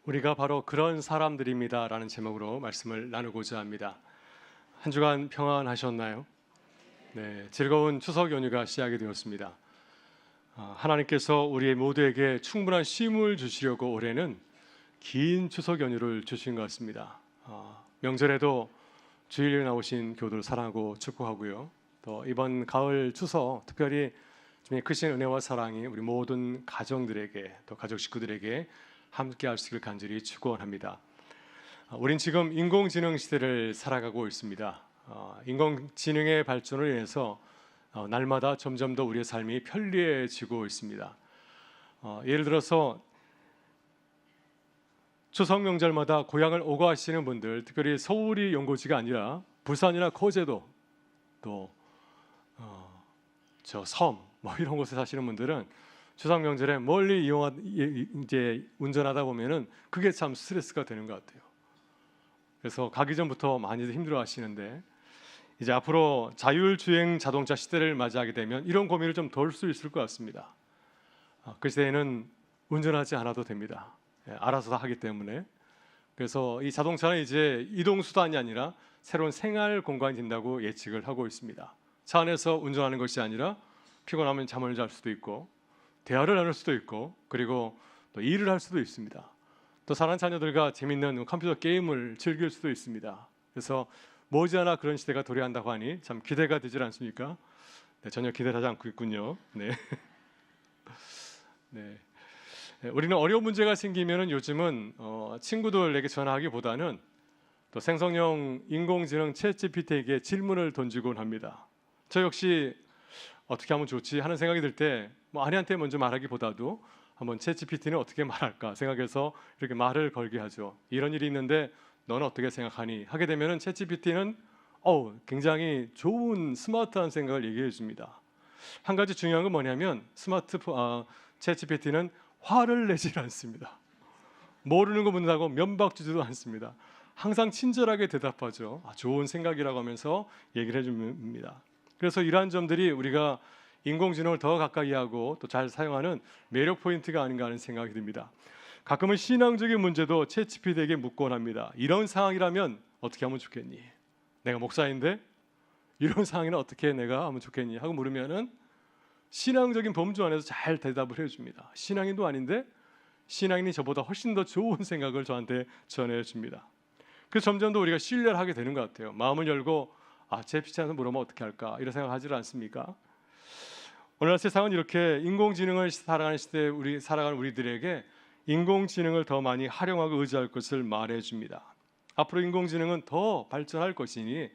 우리가 바로 그런 사람들입니다라는 제목으로 말씀을 나누고자 합니다. 한 주간 평안하셨나요? 네, 즐거운 추석 연휴가 시작이 되었습니다. 하나님께서 우리 모두에게 충분한 쉼을 주시려고 올해는 긴 추석 연휴를 주신 것 같습니다. 명절에도 주일에 나오신 교도를 사랑하고 축복하고요. 또 이번 가을 추석 특별히 주님의 크신 은혜와 사랑이 우리 모든 가정들에게 또 가족 식구들에게 함께 할 수 있기를 간절히 축원합니다. 우린 지금 인공지능 시대를 살아가고 있습니다. 인공지능의 발전으로 인해서 날마다 점점 더 우리의 삶이 편리해지고 있습니다. 예를 들어서 추석 명절마다 고향을 오고 하시는 분들, 특별히 서울이 연고지가 아니라 부산이나 거제도 또 저 섬 이런 곳에 사시는 분들은 추석 명절에 멀리 이제 운전하다 보면은 그게 참 스트레스가 되는 것 같아요. 그래서 가기 전부터 많이들 힘들어하시는데 이제 앞으로 자율주행 자동차 시대를 맞이하게 되면 이런 고민을 좀 덜 수 있을 것 같습니다. 그 시대에는 운전하지 않아도 됩니다. 알아서 다 하기 때문에. 그래서 이 자동차는 이제 이동 수단이 아니라 새로운 생활 공간이 된다고 예측을 하고 있습니다. 차 안에서 운전하는 것이 아니라 피곤하면 잠을 잘 수도 있고 대화를 나눌 수도 있고 그리고 또 일을 할 수도 있습니다. 또 사랑하는 자녀들과 재밌는 컴퓨터 게임을 즐길 수도 있습니다. 그래서 머지않아 그런 시대가 도래한다고 하니 참 기대가 되질 않습니까? 네, 전혀 기대를 하지 않고 있군요. 네. 네. 우리는 어려운 문제가 생기면은 요즘은 친구들에게 전화하기보다는 또 생성형 인공지능 챗GPT에게 질문을 던지곤 합니다. 저 역시 어떻게 하면 좋지 하는 생각이 들 때 아내한테 먼저 말하기보다도 한번 챗GPT는 어떻게 말할까 생각해서 이렇게 말을 걸게 하죠. 이런 일이 있는데 너는 어떻게 생각하니? 하게 되면은 챗GPT는 굉장히 좋은 스마트한 생각을 얘기해 줍니다. 한 가지 중요한 건 뭐냐면 챗GPT는 화를 내질 않습니다. 모르는 거 묻는다고 면박주지도 않습니다. 항상 친절하게 대답하죠. 좋은 생각이라고 하면서 얘기를 해줍니다. 그래서 이러한 점들이 우리가 인공지능을 더 가까이 하고 또 잘 사용하는 매력 포인트가 아닌가 하는 생각이 듭니다. 가끔은 신앙적인 문제도 챗GPT에게 묻곤 합니다. 이런 상황이라면 어떻게 하면 좋겠니? 내가 목사인데 이런 상황에는 어떻게 내가 하면 좋겠니? 하고 물으면은 신앙적인 범주 안에서 잘 대답을 해줍니다. 신앙인도 아닌데 신앙인이 저보다 훨씬 더 좋은 생각을 저한테 전해줍니다. 그래서 점점 더 우리가 신뢰를 하게 되는 것 같아요. 마음을 열고 챗GPT한테 물어보면 어떻게 할까 이런 생각하지 않습니까? 오늘날 세상은 이렇게 인공지능을 살아가는 시대에 살아가는 우리들에게 인공지능을 더 많이 활용하고 의지할 것을 말해줍니다. 앞으로 인공지능은 더 발전할 것이니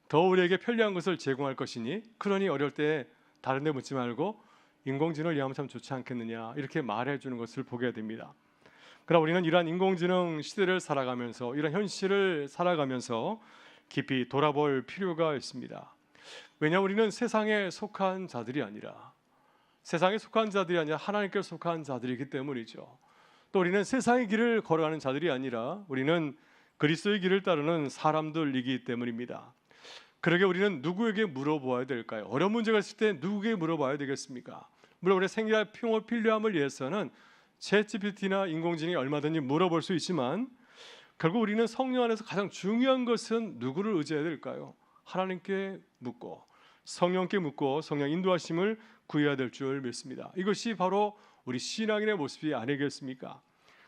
더 우리에게 편리한 것을 제공할 것이니 그러니 어려울 때 다른 데 묻지 말고 인공지능을 이해하면 참 좋지 않겠느냐 이렇게 말해주는 것을 보게 됩니다. 그러나 우리는 이러한 인공지능 시대를 살아가면서 이런 현실을 살아가면서 깊이 돌아볼 필요가 있습니다. 왜냐하면 우리는 세상에 속한 자들이 아니라 하나님께 속한 자들이기 때문이죠. 또 우리는 세상의 길을 걸어가는 자들이 아니라 우리는 그리스도의 길을 따르는 사람들이기 때문입니다. 그러게 우리는 누구에게 물어보아야 될까요? 어려운 문제가 있을 때 누구에게 물어봐야 되겠습니까? 물론 우리의 생애와 평화 필요함을 위해서는 챗GPT나 인공지능이 얼마든지 물어볼 수 있지만 결국 우리는 성령 안에서 가장 중요한 것은 누구를 의지해야 될까요? 하나님께 묻고 성령께 묻고 성령 인도하심을 구해야 될 줄 믿습니다. 이것이 바로 우리 신앙인의 모습이 아니겠습니까?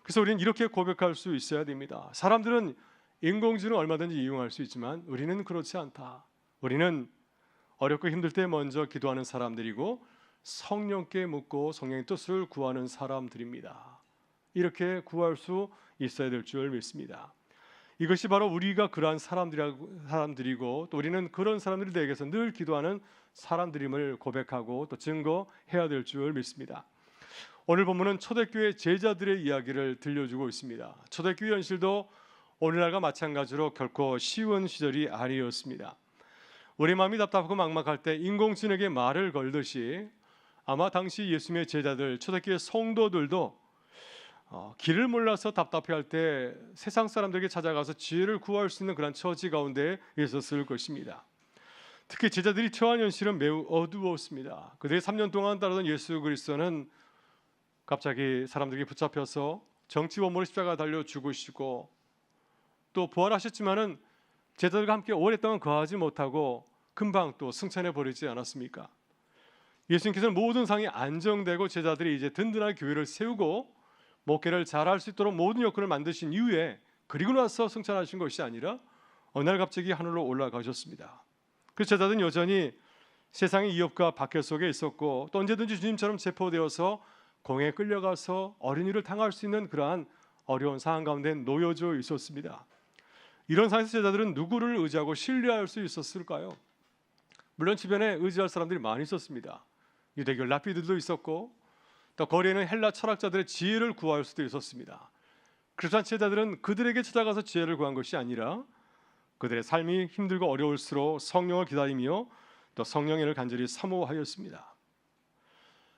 그래서 우리는 이렇게 고백할 수 있어야 됩니다. 사람들은 인공지능 얼마든지 이용할 수 있지만 우리는 그렇지 않다. 우리는 어렵고 힘들 때 먼저 기도하는 사람들이고 성령께 묻고 성령의 뜻을 구하는 사람들입니다. 이렇게 구할 수 있어야 될 줄 믿습니다. 이것이 바로 우리가 그러한 사람들이고 또 우리는 그런 사람들이 되기 위해서 늘 기도하는 사람들임을 고백하고 또 증거해야 될 줄 믿습니다. 오늘 본문은 초대교회 제자들의 이야기를 들려주고 있습니다. 초대교회 현실도 오늘날과 마찬가지로 결코 쉬운 시절이 아니었습니다. 우리 마음이 답답하고 막막할 때 인공지능에게 말을 걸듯이 아마 당시 예수님의 제자들 초대교회 성도들도 길을 몰라서 답답해할 때 세상 사람들에게 찾아가서 지혜를 구할 수 있는 그런 처지 가운데 있었을 것입니다. 특히 제자들이 처한 현실은 매우 어두웠습니다. 그들이 3년 동안 따르던 예수 그리스도는 갑자기 사람들에게 붙잡혀서 정치 원모로 십자가 달려 죽으시고 또 부활하셨지만은 제자들과 함께 오랫동안 거하지 못하고 금방 또 승천해 버리지 않았습니까? 예수님께서는 모든 상이 안정되고 제자들이 이제 든든한 교회를 세우고 목회를 잘할 수 있도록 모든 여건을 만드신 이후에 그리고 나서 승천하신 것이 아니라 어느 날 갑자기 하늘로 올라가셨습니다. 그 제자들은 여전히 세상의 이업과 박해 속에 있었고 또 언제든지 주님처럼 체포되어서 공에 끌려가서 어린이를 당할 수 있는 그러한 어려운 상황 가운데 놓여져 있었습니다. 이런 상황에서 제자들은 누구를 의지하고 신뢰할 수 있었을까요? 물론 주변에 의지할 사람들이 많이 있었습니다. 유대교 랍비들도 있었고 또 거리에는 헬라 철학자들의 지혜를 구할 수도 있었습니다. 그렇지만 제자들은 그들에게 찾아가서 지혜를 구한 것이 아니라 그들의 삶이 힘들고 어려울수록 성령을 기다리며 또 성령의 일을 간절히 사모하였습니다.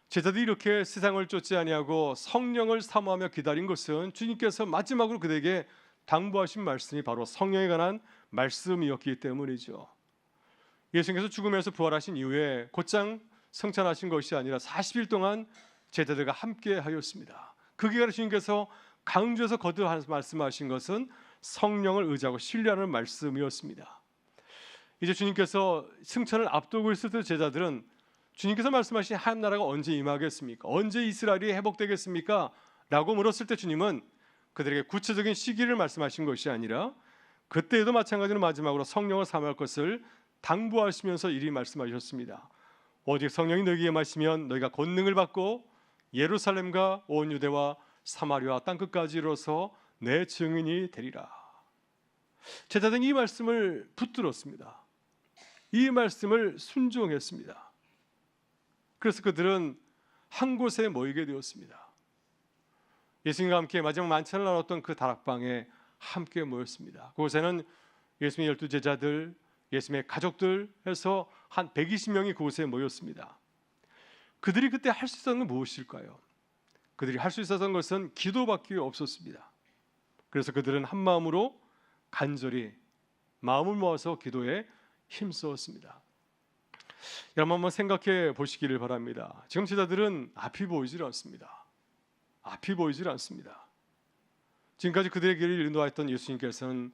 제자들이 이렇게 세상을 쫓지 아니하고 성령을 사모하며 기다린 것은 주님께서 마지막으로 그들에게 당부하신 말씀이 바로 성령에 관한 말씀이었기 때문이죠. 예수님께서 죽음에서 부활하신 이후에 곧장 승천하신 것이 아니라 40일 동안 제자들과 함께 하였습니다. 그 기간에 주님께서 강조해서 거듭 말씀하신 것은 성령을 의지하고 신뢰하는 말씀이었습니다. 이제 주님께서 승천을 앞두고 있을 때 제자들은 주님께서 말씀하신 하나님 나라가 언제 임하겠습니까? 언제 이스라엘이 회복되겠습니까? 라고 물었을 때 주님은 그들에게 구체적인 시기를 말씀하신 것이 아니라 그때에도 마찬가지로 마지막으로 성령을 사모할 것을 당부하시면서 이리 말씀하셨습니다. 오직 성령이 너희에게 임하시면 너희가 권능을 받고 예루살렘과 온 유대와 사마리아 땅끝까지 이르러서 내 증인이 되리라. 제자들은 이 말씀을 붙들었습니다. 이 말씀을 순종했습니다. 그래서 그들은 한 곳에 모이게 되었습니다. 예수님과 함께 마지막 만찬을 나눴던 그 다락방에 함께 모였습니다. 그곳에는 예수님의 12 제자들, 예수님의 가족들 해서 한 120명이 그곳에 모였습니다. 그들이 그때 할 수 있었던 건 무엇일까요? 그들이 할 수 있었던 것은 기도밖에 없었습니다. 그래서 그들은 한 마음으로 간절히 마음을 모아서 기도에 힘쓰었습니다. 여러분 한번 생각해 보시기를 바랍니다. 지금 제자들은 앞이 보이질 않습니다. 앞이 보이질 않습니다. 지금까지 그들의 길을 인도하였던 예수님께서는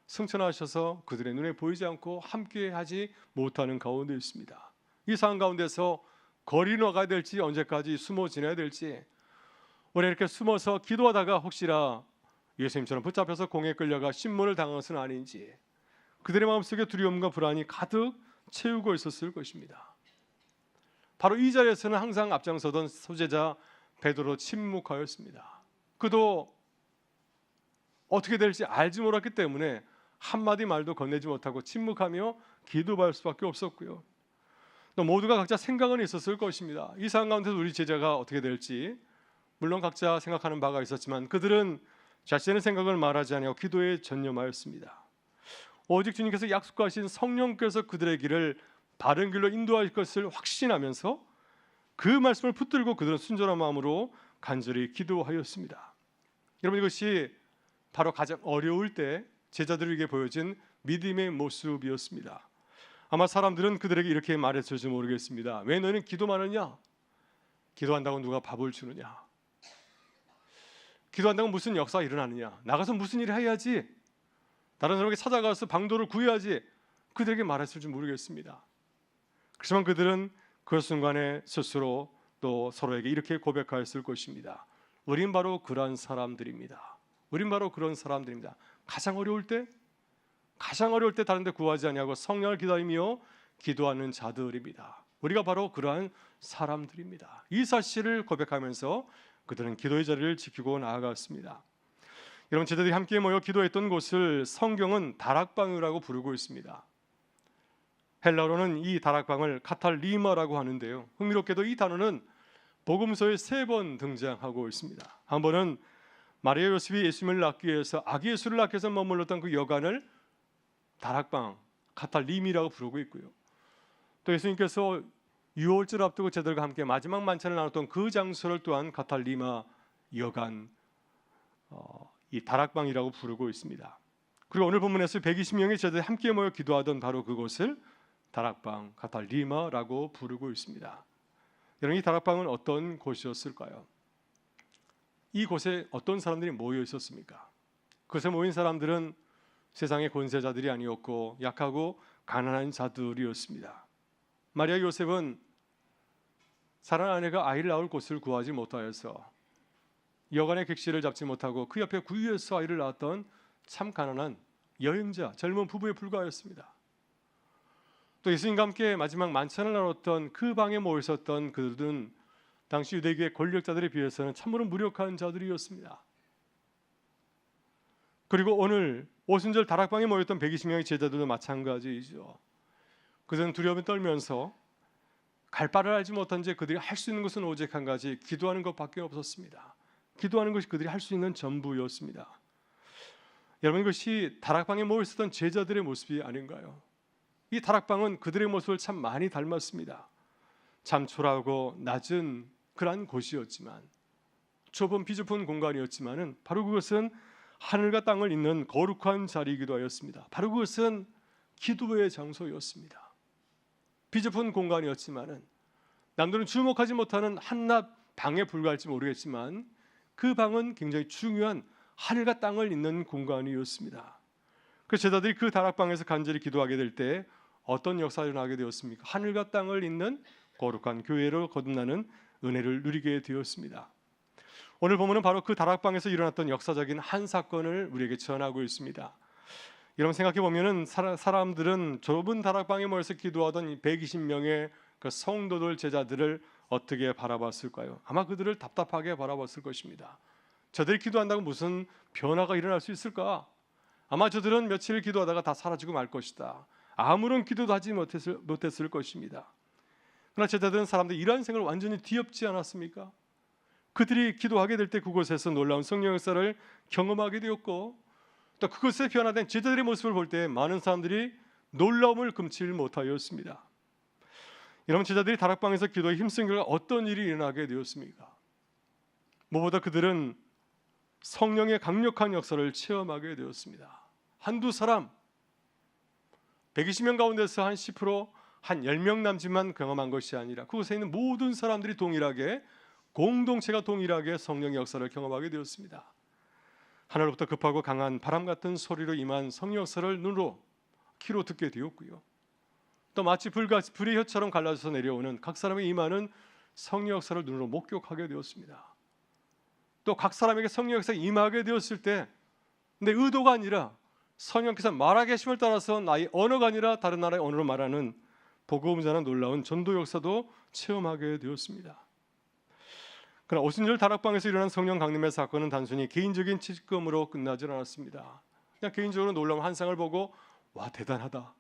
승천하셔서 그들의 눈에 보이지 않고 함께하지 못하는 가운데 있습니다. 이 상황 가운데서 거리 나가야 될지 언제까지 숨어 지내야 될지 우리 이렇게 숨어서 기도하다가 혹시나 예수님처럼 붙잡혀서 공에 끌려가 신문을 당한 것은 아닌지 그들의 마음속에 두려움과 불안이 가득 채우고 있었을 것입니다. 바로 이 자리에서는 항상 앞장서던 소제자 베드로 침묵하였습니다. 그도 어떻게 될지 알지 못했기 때문에 한마디 말도 건네지 못하고 침묵하며 기도할 수밖에 없었고요. 또 모두가 각자 생각은 있었을 것입니다. 이 상황 가운데서 우리 제자가 어떻게 될지 물론 각자 생각하는 바가 있었지만 그들은 자신의 생각을 말하지 아니하고 기도에 전념하였습니다. 오직 주님께서 약속하신 성령께서 그들의 길을 바른 길로 인도할 것을 확신하면서 그 말씀을 붙들고 그들은 순전한 마음으로 간절히 기도하였습니다. 여러분 이것이 바로 가장 어려울 때 제자들에게 보여진 믿음의 모습이었습니다. 아마 사람들은 그들에게 이렇게 말했을지 모르겠습니다. 왜 너희는 기도만 하냐? 기도한다고 누가 밥을 주느냐? 기도한다고 무슨 역사가 일어나느냐? 나가서 무슨 일을 해야지? 다른 사람에게 찾아가서 방도를 구해야지? 그들에게 말했을지 모르겠습니다. 그렇지만 그들은 그 순간에 스스로 또 서로에게 이렇게 고백하였을 것입니다. 우린 바로 그런 사람들입니다. 우린 바로 그런 사람들입니다. 가장 어려울 때 다른 데 구하지 아니하고 성령을 기다리며 기도하는 자들입니다. 우리가 바로 그러한 사람들입니다. 이 사실을 고백하면서 그들은 기도의 자리를 지키고 나아갔습니다. 여러분 제자들이 함께 모여 기도했던 곳을 성경은 다락방이라고 부르고 있습니다. 헬라어로는 이 다락방을 카탈리마라고 하는데요. 흥미롭게도 이 단어는 복음서에 3번 등장하고 있습니다. 한 번은 마리아 요셉이 예수님을 낳기 위해서 아기 예수를 낳기 위해서 머물렀던 그 여관을 다락방 카탈림이라고 부르고 있고요. 또 예수님께서 유월절 앞두고 제자들과 함께 마지막 만찬을 나눴던 그 장소를 또한 카탈리마 여관 이 다락방이라고 부르고 있습니다. 그리고 오늘 본문에서 120명의 제자들이 함께 모여 기도하던 바로 그곳을 다락방 카탈리마라고 부르고 있습니다. 여러분 이 다락방은 어떤 곳이었을까요? 이곳에 어떤 사람들이 모여 있었습니까? 그곳에 모인 사람들은 세상의 권세자들이 아니었고 약하고 가난한 자들이었습니다. 마리아 요셉은 사랑하는 아내가 아이를 낳을 곳을 구하지 못하여서 여간의 객실을 잡지 못하고 그 옆에 구유에서 아이를 낳았던 참 가난한 여행자, 젊은 부부에 불과하였습니다. 또 예수님과 함께 마지막 만찬을 나눴던 그 방에 모여 있었던 그들은 당시 유대교의 권력자들에 비해서는 참으로 무력한 자들이었습니다. 그리고 오늘 오순절 다락방에 모였던 120명의 제자들도 마찬가지이죠. 그들은 두려움에 떨면서 갈 바를 알지 못한 채 그들이 할 수 있는 것은 오직 한 가지, 기도하는 것밖에 없었습니다. 기도하는 것이 그들이 할 수 있는 전부였습니다. 여러분, 이것이 다락방에 모여 있었던 제자들의 모습이 아닌가요? 이 다락방은 그들의 모습을 참 많이 닮았습니다. 참 초라하고 낮은 그러한 곳이었지만, 좁은 비좁은 공간이었지만은 바로 그것은 하늘과 땅을 잇는 거룩한 자리이기도 하였습니다. 바로 그것은 기도의 장소였습니다. 비좁은 공간이었지만은 남들은 주목하지 못하는 한낱 방에 불과할지 모르겠지만 그 방은 굉장히 중요한 하늘과 땅을 잇는 공간이었습니다. 그 제자들이 그 다락방에서 간절히 기도하게 될 때 어떤 역사가 일어나게 되었습니까? 하늘과 땅을 잇는 거룩한 교회로 거듭나는 은혜를 누리게 되었습니다. 오늘 보면은 바로 그 다락방에서 일어났던 역사적인 한 사건을 우리에게 전하고 있습니다. 여러분, 생각해 보면은 사람들은 좁은 다락방에 모여서 기도하던 120명의 그 성도들 제자들을 어떻게 바라봤을까요? 아마 그들을 답답하게 바라봤을 것입니다. 저들이 기도한다고 무슨 변화가 일어날 수 있을까? 아마 저들은 며칠 기도하다가 다 사라지고 말 것이다. 아무런 기도도 하지 못했을 것입니다. 그러나 제자들은 사람들이 이러한 생각을 완전히 뒤엎지 않았습니까? 그들이 기도하게 될 때 그곳에서 놀라운 성령 역사를 경험하게 되었고, 또 그것에 변화된 제자들의 모습을 볼 때 많은 사람들이 놀라움을 금치 못하였습니다. 여러분, 제자들이 다락방에서 기도에 힘쓴 결과 어떤 일이 일어나게 되었습니까? 무엇보다 그들은 성령의 강력한 역사를 체험하게 되었습니다. 한두 사람, 120명 가운데서 한 10%, 한 10명 남짓만 경험한 것이 아니라 그곳에 있는 모든 사람들이 동일하게, 공동체가 동일하게 성령의 역사를 경험하게 되었습니다. 하늘로부터 급하고 강한 바람 같은 소리로 임한 성령 역사를 눈으로, 귀로 듣게 되었고요. 또 마치 불의 혀처럼 갈라져서 내려오는 각 사람의 임하는 성령 역사를 눈으로 목격하게 되었습니다. 또 각 사람에게 성령 역사가 임하게 되었을 때, 내 의도가 아니라 성령께서 말하게 하심을 따라서 나의 언어가 아니라 다른 나라의 언어로 말하는 복음 전하는 놀라운 전도 역사도 체험하게 되었습니다. 그러나 오순절 다락방에서 일어난 성령 강림의 사건은 단순히 개인적인 취급으로 끝나지 않았습니다. 그냥 개인적으로 놀라운 환상을 보고 와, 대단하다,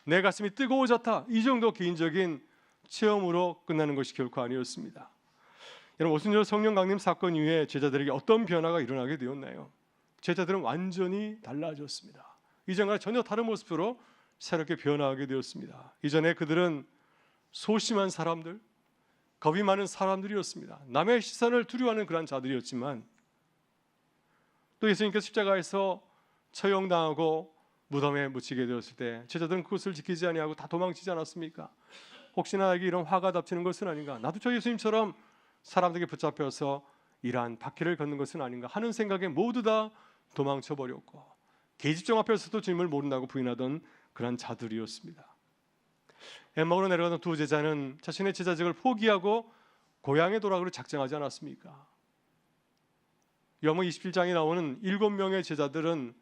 내 가슴이 뜨거워졌다, 이 정도 개인적인 체험으로 끝나는 것이 결코 아니었습니다. 여러분, 오순절 성령 강림 사건 이후에 제자들에게 어떤 변화가 일어나게 되었나요? 제자들은 완전히 달라졌습니다. 이전과 전혀 다른 모습으로 새롭게 변화하게 되었습니다. 이전에 그들은 소심한 사람들, 겁이 많은 사람들이었습니다. 남의 시선을 두려워하는 그런 자들이었지만, 또 예수님께서 십자가에서 처형당하고 무덤에 묻히게 되었을 때 제자들은 그것을 지키지 아니하고 다 도망치지 않았습니까? 혹시나 나에게 이런 화가 닥치는 것은 아닌가? 나도 저 예수님처럼 사람들에게 붙잡혀서 이러한 바퀴를 걷는 것은 아닌가 하는 생각에 모두 다 도망쳐 버렸고, 계집종 앞에서도 주님을 모른다고 부인하던 그런 자들이었습니다. 엠마오로 내려가던 두 제자는 자신의 제자직을 포기하고 고향에 돌아가기로 작정하지 않았습니까? 요한복음 27장에 나오는 7명의 제자들은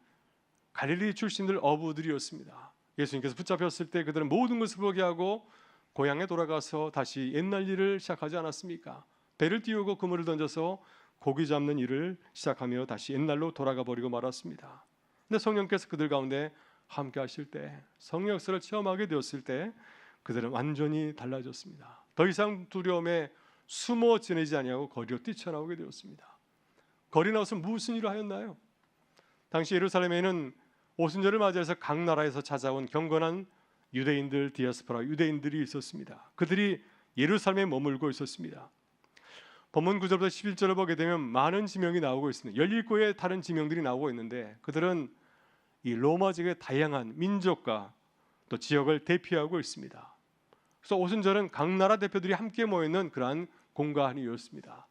갈릴리 출신들 어부들이었습니다. 예수님께서 붙잡혔을 때 그들은 모든 것을 포기하고 고향에 돌아가서 다시 옛날 일을 시작하지 않았습니까? 배를 띄우고 그물을 던져서 고기 잡는 일을 시작하며 다시 옛날로 돌아가 버리고 말았습니다. 근데 성령께서 그들 가운데 함께 하실 때, 성령 역사를 체험하게 되었을 때 그들은 완전히 달라졌습니다. 더 이상 두려움에 숨어 지내지 아니하고 거리로 뛰쳐나오게 되었습니다. 거리 나와서 무슨 일을 하였나요? 당시 예루살렘에는 오순절을 맞이해서 각 나라에서 찾아온 경건한 유대인들, 디아스포라 유대인들이 있었습니다. 그들이 예루살렘에 머물고 있었습니다. 본문 9절부터 11절을 보게 되면 많은 지명이 나오고 있습니다. 17개의 다른 지명들이 나오고 있는데 그들은 이 로마 지역의 다양한 민족과 또 지역을 대표하고 있습니다. 그래서 오순절은 각 나라 대표들이 함께 모여있는 그러한 공간이었습니다.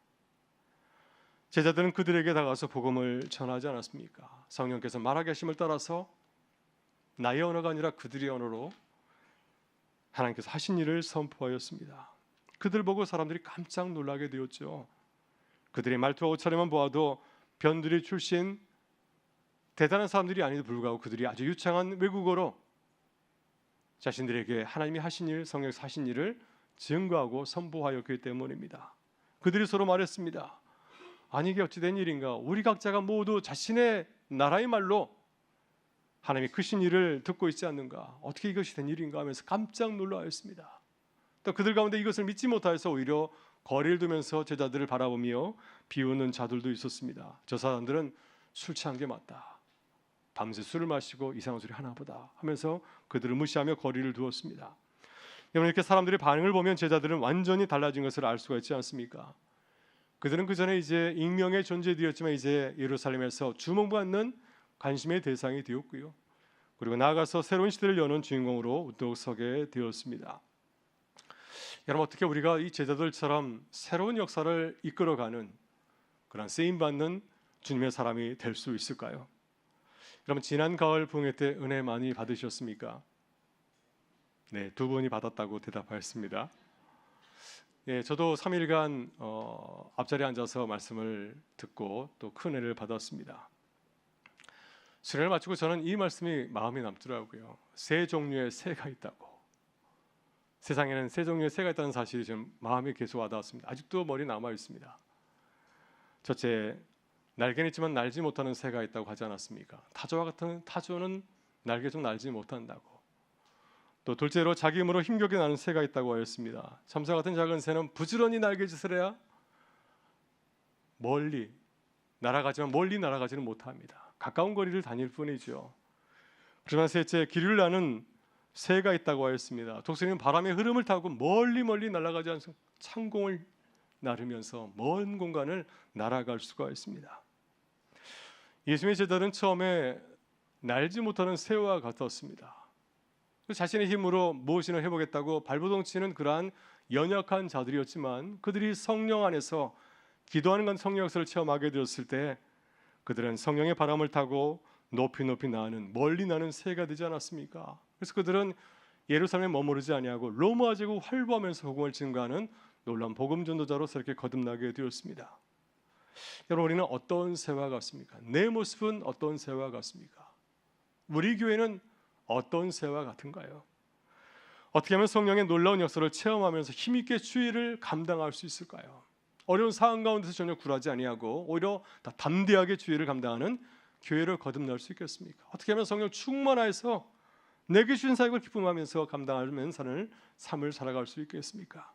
제자들은 그들에게 다가가서 복음을 전하지 않았습니까? 성령께서 말하게 하심을 따라서 나의 언어가 아니라 그들의 언어로 하나님께서 하신 일을 선포하였습니다. 그들 보고 사람들이 깜짝 놀라게 되었죠. 그들의 말투하고 차례만 보아도 변두리 출신 대단한 사람들이 아니도 불구하고 그들이 아주 유창한 외국어로 자신들에게 하나님이 하신 일, 성령께서 하신 일을 증거하고 선포하였기 때문입니다. 그들이 서로 말했습니다. 아니 이게 어찌된 일인가? 우리 각자가 모두 자신의 나라의 말로 하나님의 크신 일을 듣고 있지 않는가? 어떻게 이것이 된 일인가 하면서 깜짝 놀라하였습니다. 또 그들 가운데 이것을 믿지 못하여서 오히려 거리를 두면서 제자들을 바라보며 비웃는 자들도 있었습니다. 저 사람들은 술 취한 게 맞다. 밤새 술을 마시고 이상한 소리 하나보다 하면서 그들을 무시하며 거리를 두었습니다. 여러분, 이렇게 사람들의 반응을 보면 제자들은 완전히 달라진 것을 알 수가 있지 않습니까? 그들은 그 전에 이제 익명의 존재되었지만 이제 예루살렘에서 주목받는 관심의 대상이 되었고요. 그리고 나아가서 새로운 시대를 여는 주인공으로 우뚝 서게 되었습니다. 여러분, 어떻게 우리가 이 제자들처럼 새로운 역사를 이끌어가는 그런 쓰임받는 주님의 사람이 될 수 있을까요? 여러분, 지난 가을 부흥회 때 은혜 많이 받으셨습니까? 네, 두 분이 받았다고 대답하였습니다. 예, 저도 3일간 앞자리에 앉아서 말씀을 듣고 또 큰 은혜를 받았습니다. 수련을 마치고 저는 이 말씀이 마음에 남더라고요. 세 종류의 새가 있다고. 세상에는 세 종류의 새가 있다는 사실이 좀 마음에 계속 와닿았습니다. 아직도 머리에 남아 있습니다. 첫째, 날개는 있지만 날지 못하는 새가 있다고 하지 않았습니까? 타조와 같은 타조는 날개 좀 날지 못한다고. 또 둘째로 자기 힘으로 힘겹게 나는 새가 있다고 하였습니다. 참새 같은 작은 새는 부지런히 날개짓을 해야 멀리 날아가지만 멀리 날아가지는 못합니다. 가까운 거리를 다닐 뿐이죠. 그러나 셋째, 기류를 나는 새가 있다고 하였습니다. 독수리는 바람의 흐름을 타고 멀리 날아가지 않고 창공을 나르면서 먼 공간을 날아갈 수가 있습니다. 예수님의 제자들은 처음에 날지 못하는 새와 같았습니다. 자신의 힘으로 무엇이나 해보겠다고 발버둥 치는 그러한 연약한 자들이었지만 그들이 성령 안에서 기도하는 건 성령 역사를 체험하게 되었을 때 그들은 성령의 바람을 타고 높이 나는 멀리 나는 새가 되지 않았습니까? 그래서 그들은 예루살렘에 머무르지 아니하고 로마 제국 활보하면서 복음을 증거하는 놀라운 복음 전도자로서 이렇게 거듭나게 되었습니다. 여러분, 우리는 어떤 새와 같습니까? 내 모습은 어떤 새와 같습니까? 우리 교회는 어떤 새와 같은가요? 어떻게 하면 성령의 놀라운 역사를 체험하면서 힘있게 주의를 감당할 수 있을까요? 어려운 상황 가운데서 전혀 굴하지 아니하고 오히려 다 담대하게 주의를 감당하는 교회를 거듭날 수 있겠습니까? 어떻게 하면 성령 충만하여서 내게 주신 사역을 기쁨하면서 감당하는 삶을 살아갈 수 있겠습니까?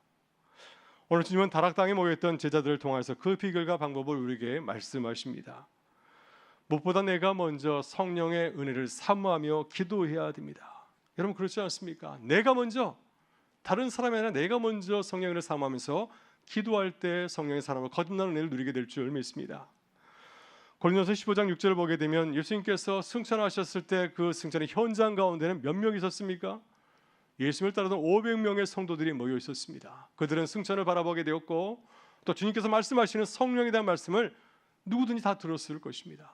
오늘 주님은 다락방에 모여있던 제자들을 통해서 그 비결과 방법을 우리에게 말씀하십니다. 무엇보다 내가 먼저 성령의 은혜를 사모하며 기도해야 됩니다. 여러분, 그렇지 않습니까? 내가 먼저, 다른 사람이 아니라 내가 먼저 성령의 은혜를 사모하면서 기도할 때 성령의 사람을 거듭나는 은혜를 누리게 될 줄 믿습니다. 고린도서 15장 6절을 보게 되면 예수님께서 승천하셨을 때 그 승천의 현장 가운데는 몇 명이 있었습니까? 예수님을 따르던 500명의 성도들이 모여 있었습니다. 그들은 승천을 바라보게 되었고 또 주님께서 말씀하시는 성령에 대한 말씀을 누구든지 다 들었을 것입니다.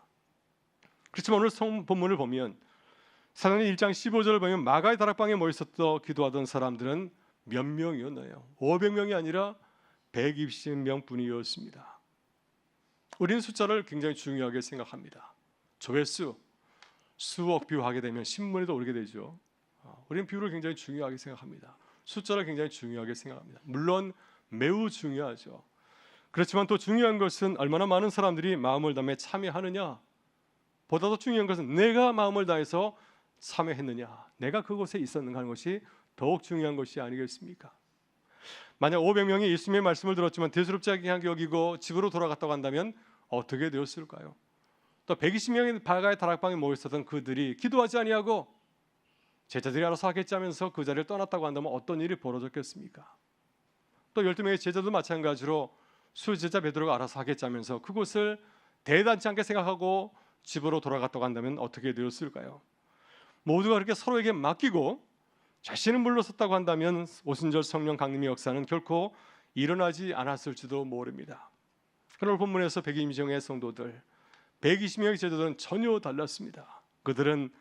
그렇지만 오늘 본문을 보면 사도행전 1장 15절을 보면 마가의 다락방에 모여 있었던 기도하던 사람들은 몇 명이었나요? 500명이 아니라 120명 뿐이었습니다. 우리는 숫자를 굉장히 중요하게 생각합니다. 조회수, 수억 뷰 하게 되면 신문에도 오르게 되죠. 우리는 뷰를 굉장히 중요하게 생각합니다. 숫자를 굉장히 중요하게 생각합니다. 물론 매우 중요하죠. 그렇지만 또 중요한 것은 얼마나 많은 사람들이 마음을 다해 참여하느냐, 보다 더 중요한 것은 내가 마음을 다해서 참여했느냐, 내가 그곳에 있었는가 하는 것이 더욱 중요한 것이 아니겠습니까? 만약 500명이 예수님의 말씀을 들었지만 대수롭지 않게 여기고 집으로 돌아갔다고 한다면 어떻게 되었을까요? 또 120명의 바가의 다락방에 모였었던 그들이 기도하지 아니하고 제자들이 알아서 하겠지 하면서 그 자리를 떠났다고 한다면 어떤 일이 벌어졌겠습니까? 또 12명의 제자도 마찬가지로 수제자 베드로가 알아서 하겠지 하면서 그곳을 대단치 않게 생각하고 집으로 돌아갔다고 한다면 어떻게 되었을까요? 모두가 그렇게 서로에게 맡기고 자신은 물러섰다고 한다면 오순절 성령 강림의 역사는 결코 일어나지 않았을지도 모릅니다. 오늘 본문에서 120명의 성도들, 120명의 제자들은 전혀 달랐습니다. 그들은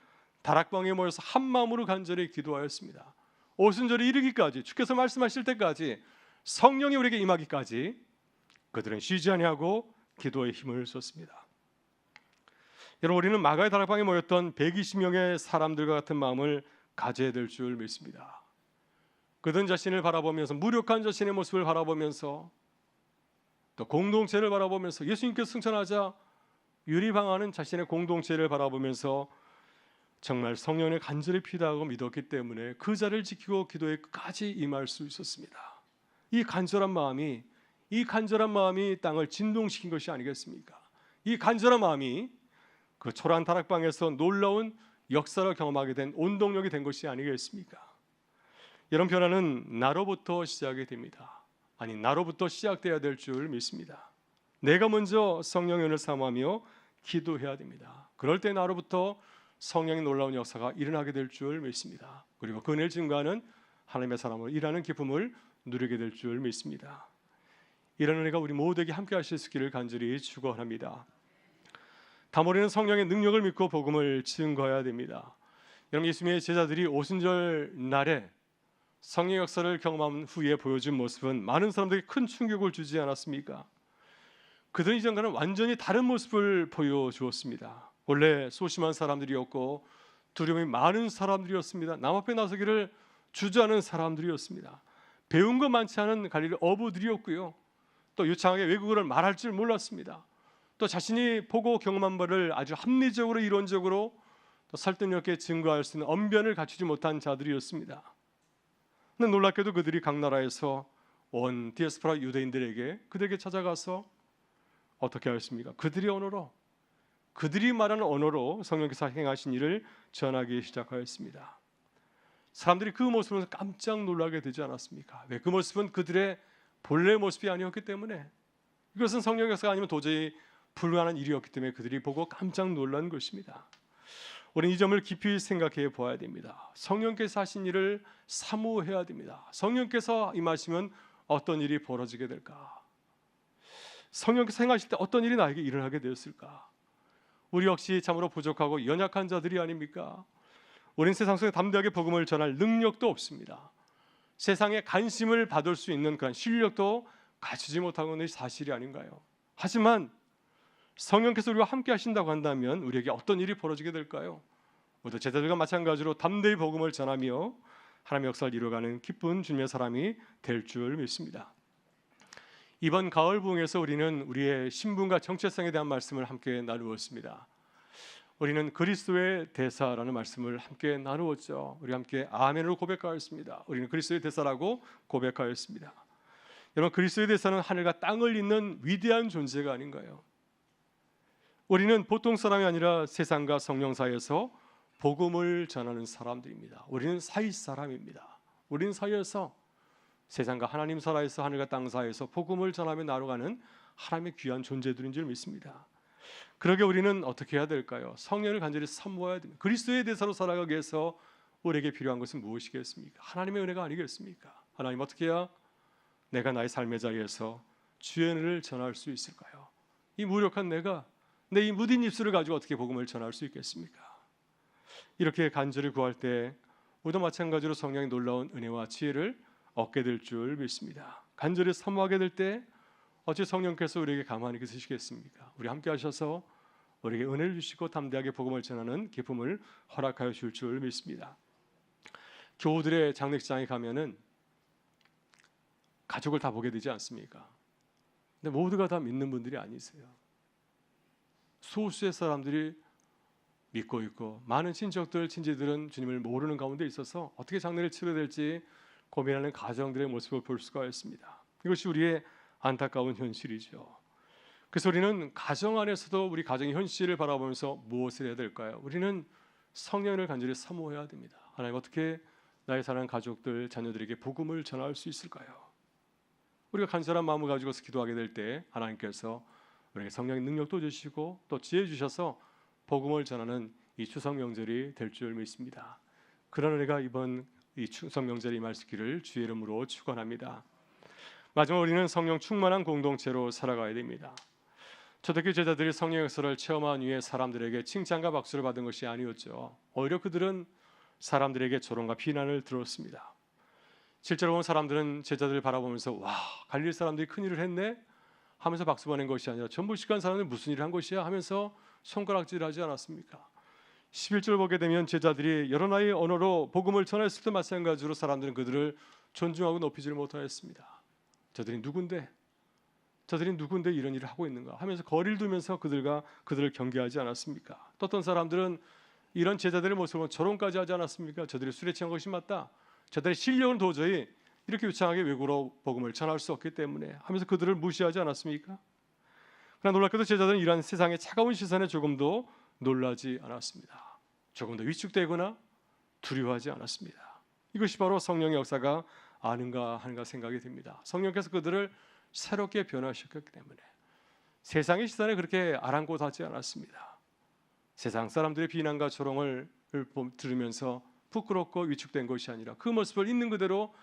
다락방에 모여서 한 마음으로 간절히 기도하였습니다. 오순절이 이르기까지, 주께서 말씀하실 때까지, 성령이 우리에게 임하기까지 그들은 쉬지 아니하고 기도에 힘을 쏟습니다. 여러분, 우리는 마가의 다락방에 모였던 120명의 사람들과 같은 마음을 가져야 될 줄 믿습니다. 그들 자신을 바라보면서, 무력한 자신의 모습을 바라보면서, 또 공동체를 바라보면서, 예수님께서 승천하자 유리방하는 자신의 공동체를 바라보면서 정말 성령의 간절히 필요하고 믿었기 때문에 그 자리를 지키고 기도에 끝까지 임할 수 있었습니다. 이 간절한 마음이 땅을 진동시킨 것이 아니겠습니까? 이 간절한 마음이 그 초라한 다락방에서 놀라운 역사를 경험하게 된 원동력이 된 것이 아니겠습니까? 이런 변화는 나로부터 시작이 됩니다. 아니, 나로부터 시작돼야 될 줄 믿습니다. 내가 먼저 성령의 은혜를 사모하며 기도해야 됩니다. 그럴 때 나로부터 성령의 놀라운 역사가 일어나게 될 줄 믿습니다. 그리고 그 은혜를 증거하는 하나님의 사람으로 일하는 기쁨을 누리게 될 줄 믿습니다. 이런 은혜가 우리 모두에게 함께 하실 수 있기를 간절히 축원합니다. 다음, 우리는 성령의 능력을 믿고 복음을 증거해야 됩니다. 여러분, 예수님의 제자들이 오순절 날에 성령 역사를 경험한 후에 보여준 모습은 많은 사람들에게 큰 충격을 주지 않았습니까? 그들은 이전과는 완전히 다른 모습을 보여주었습니다. 원래 소심한 사람들이었고 두려움이 많은 사람들이었습니다. 남 앞에 나서기를 주저하는 사람들이었습니다. 배운 것 많지 않은 갈릴리 어부들이었고요. 또 유창하게 외국어를 말할 줄 몰랐습니다. 또 자신이 보고 경험한 바를 아주 합리적으로 이론적으로 또 설득력 있게 증거할 수 있는 언변을 갖추지 못한 자들이었습니다. 근데 놀랍게도 그들이 각 나라에서 온 디아스포라 유대인들에게 그들에게 찾아가서 어떻게 하였습니까? 그들의 언어로, 그들이 말하는 언어로 성령께서 행하신 일을 전하기 시작하였습니다. 사람들이 그 모습을 보면서 깜짝 놀라게 되지 않았습니까? 왜? 그 모습은 그들의 본래 모습이 아니었기 때문에, 이것은 성령 역사가 아니면 도저히 불가능한 일이었기 때문에 그들이 보고 깜짝 놀란 것입니다. 우리는 이 점을 깊이 생각해 보아야 됩니다. 성령께서 하신 일을 사모해야 됩니다. 성령께서 임하시면 어떤 일이 벌어지게 될까? 성령께서 행하실 때 어떤 일이 나에게 일어나게 되었을까? 우리 역시 참으로 부족하고 연약한 자들이 아닙니까? 우리는 세상 속에 담대하게 복음을 전할 능력도 없습니다. 세상에 관심을 받을 수 있는 그런 실력도 갖추지 못하는 것이 사실이 아닌가요? 하지만 성령께서 우리와 함께 하신다고 한다면 우리에게 어떤 일이 벌어지게 될까요? 모두 제자들과 마찬가지로 담대히 복음을 전하며 하나님의 역사를 이루어가는 기쁜 주님의 사람이 될 줄 믿습니다. 이번 가을 부흥에서 우리는 우리의 신분과 정체성에 대한 말씀을 함께 나누었습니다. 우리는 그리스도의 대사라는 말씀을 함께 나누었죠. 우리 함께 아멘으로 고백하였습니다. 우리는 그리스도의 대사라고 고백하였습니다. 여러분, 그리스도의 대사는 하늘과 땅을 잇는 위대한 존재가 아닌가요? 우리는 보통 사람이 아니라 세상과 성령 사이에서 복음을 전하는 사람들입니다. 우리는 사이 사람입니다. 우리는 사이에서 세상과 하나님 사이에서 하늘과 땅 사이에서 복음을 전하며 나눠가는 하나님의 귀한 존재들인 줄 믿습니다. 그러게 우리는 어떻게 해야 될까요? 성령을 간절히 사모해야 됩니다. 그리스도의 대사로 살아가기 위해서 우리에게 필요한 것은 무엇이겠습니까? 하나님의 은혜가 아니겠습니까? 하나님, 어떻게 해야 내가 나의 삶의 자리에서 주의 은혜를 전할 수 있을까요? 이 무력한 내가 내 이 무딘 입술을 가지고 어떻게 복음을 전할 수 있겠습니까? 이렇게 간절히 구할 때 우리도 마찬가지로 성령의 놀라운 은혜와 지혜를 얻게 될 줄 믿습니다. 간절히 사모하게 될 때 어찌 성령께서 우리에게 가만히 계시겠습니까? 우리 함께 하셔서 우리에게 은혜를 주시고 담대하게 복음을 전하는 기쁨을 허락하여 줄 줄 믿습니다. 교우들의 장례식장에 가면은 가족을 다 보게 되지 않습니까? 근데 모두가 다 믿는 분들이 아니세요. 소수의 사람들이 믿고 있고 많은 친척들, 친지들은 주님을 모르는 가운데 있어서 어떻게 장례를 치러야 될지 고민하는 가정들의 모습을 볼 수가 있습니다. 이것이 우리의 안타까운 현실이죠. 그래서 우리는 가정 안에서도 우리 가정의 현실을 바라보면서 무엇을 해야 될까요? 우리는 성령을 간절히 사모해야 됩니다. 하나님, 어떻게 나의 사랑하는 가족들, 자녀들에게 복음을 전할 수 있을까요? 우리가 간절한 마음을 가지고서 기도하게 될 때 하나님께서 우리에게 성령의 능력도 주시고 또 지혜 주셔서 복음을 전하는 이 추석 명절이 될 줄 믿습니다. 그런 은혜가 이번 이 추석 명절에 임할 수 있기를 주의 이름으로 축원합니다. 마지막 우리는 성령 충만한 공동체로 살아가야 됩니다. 초대교회 제자들이 성령 역사를 체험한 이후에 사람들에게 칭찬과 박수를 받은 것이 아니었죠. 오히려 그들은 사람들에게 조롱과 비난을 들었습니다. 실제로 본 사람들은 제자들을 바라보면서 와, 갈릴리 사람들이 큰일을 했네 하면서 박수 보낸 것이 아니라 전부 시간 사람들이 무슨 일을 한 것이야 하면서 손가락질하지 않았습니까? 11절 보게 되면 제자들이 여러 나라의 언어로 복음을 전했을 때 마찬가지로 사람들은 그들을 존중하고 높이지를 못하였습니다. 저들이 누군데 이런 일을 하고 있는가 하면서 거리를 두면서 그들을 경계하지 않았습니까? 또 어떤 사람들은 이런 제자들의 모습을 보면 조롱까지 하지 않았습니까? 저들이 술에 취한 것이 맞다. 저들의 실력은 도저히 이렇게 유창하게 외국어로 복음을 전할 수 없기 때문에 하면서 그들을 무시하지 않았습니까? 그러나 놀랍게도 제자들은 이러한 세상의 차가운 시선에 조금도 놀라지 않았습니다. 조금도 위축되거나 두려워하지 않았습니다. 이것이 바로 성령의 역사가 아닌가 하는가 생각이 듭니다. 성령께서 그들을 새롭게 변화시켰기 때문에 세상의 시선에 그렇게 아랑곳하지 않았습니다. 세상 사람들의 비난과 조롱을 들으면서 부끄럽고 위축된 것이 아니라 그 모습을 있는 그대로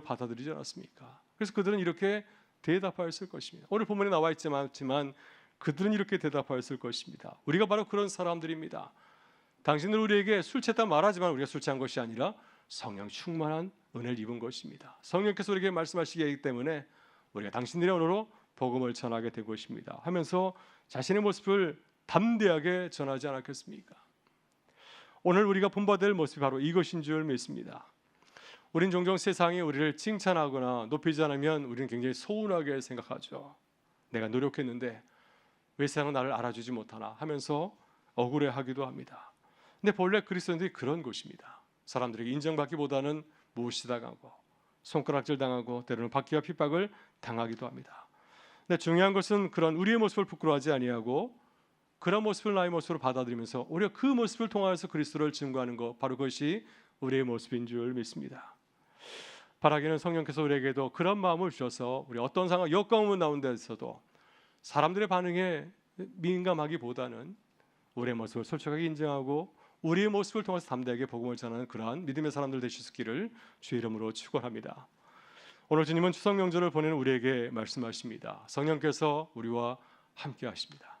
받아들이지 않았습니까? 그래서 그들은 이렇게 대답하였을 것입니다. 오늘 본문에 나와 있지만 그들은 이렇게 대답하였을 것입니다. 우리가 바로 그런 사람들입니다. 당신들 우리에게 술 취했다 말하지만 우리가 술 취한 것이 아니라 성령 충만한 은혜를 입은 것입니다. 성령께서 우리에게 말씀하시기 하기 때문에 우리가 당신들의 언어로 복음을 전하게 된 것입니다 하면서 자신의 모습을 담대하게 전하지 않았겠습니까? 오늘 우리가 본받아야 될 모습이 바로 이것인 줄 믿습니다. 우린 종종 세상이 우리를 칭찬하거나 높이지 않으면 우리는 굉장히 서운하게 생각하죠. 내가 노력했는데 왜 세상은 나를 알아주지 못하나 하면서 억울해하기도 합니다. 근데 본래 그리스도인들이 그런 것입니다. 사람들에게 인정받기보다는 무시당하고 손가락질 당하고 때로는 박해와 핍박을 당하기도 합니다. 근데 중요한 것은 그런 우리의 모습을 부끄러워하지 아니하고 그런 모습을 나의 모습으로 받아들이면서 오히려 그 모습을 통하여서 그리스도를 증거하는 것, 바로 그것이 우리의 모습인 줄 믿습니다. 바라기는 성령께서 우리에게도 그런 마음을 주셔서 우리 어떤 상황, 역경은 나온 데서도 사람들의 반응에 민감하기보다는 우리의 모습을 솔직하게 인정하고 우리의 모습을 통해서 담대하게 복음을 전하는 그러한 믿음의 사람들 되실 수 있기를 주의 이름으로 축원합니다. 오늘 주님은 추석 명절을 보내는 우리에게 말씀하십니다. 성령께서 우리와 함께 하십니다.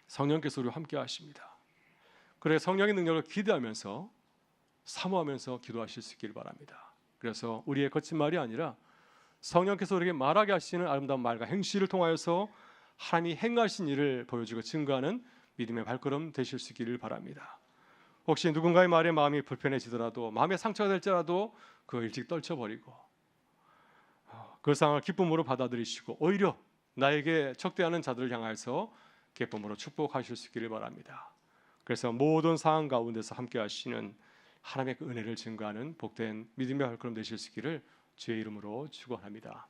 성령께서 우리와 함께 하십니다. 그래 성령의 능력을 기대하면서 사모하면서 기도하실 수 있기를 바랍니다. 그래서 우리의 거친 말이 아니라 성령께서 우리에게 말하게 하시는 아름다운 말과 행실을 통하여서 하나님이 행하신 일을 보여주고 증거하는 믿음의 발걸음 되실 수 있기를 바랍니다. 혹시 누군가의 말에 마음이 불편해지더라도 마음에 상처가 될지라도 그걸 일찍 떨쳐버리고 그 상황을 기쁨으로 받아들이시고 오히려 나에게 적대하는 자들을 향해서 기쁨으로 축복하실 수 있기를 바랍니다. 그래서 모든 상황 가운데서 함께 하시는 하나님의 그 은혜를 증거하는 복된 믿음의 발걸음 되실 수 있기를 주의 이름으로 축원합니다.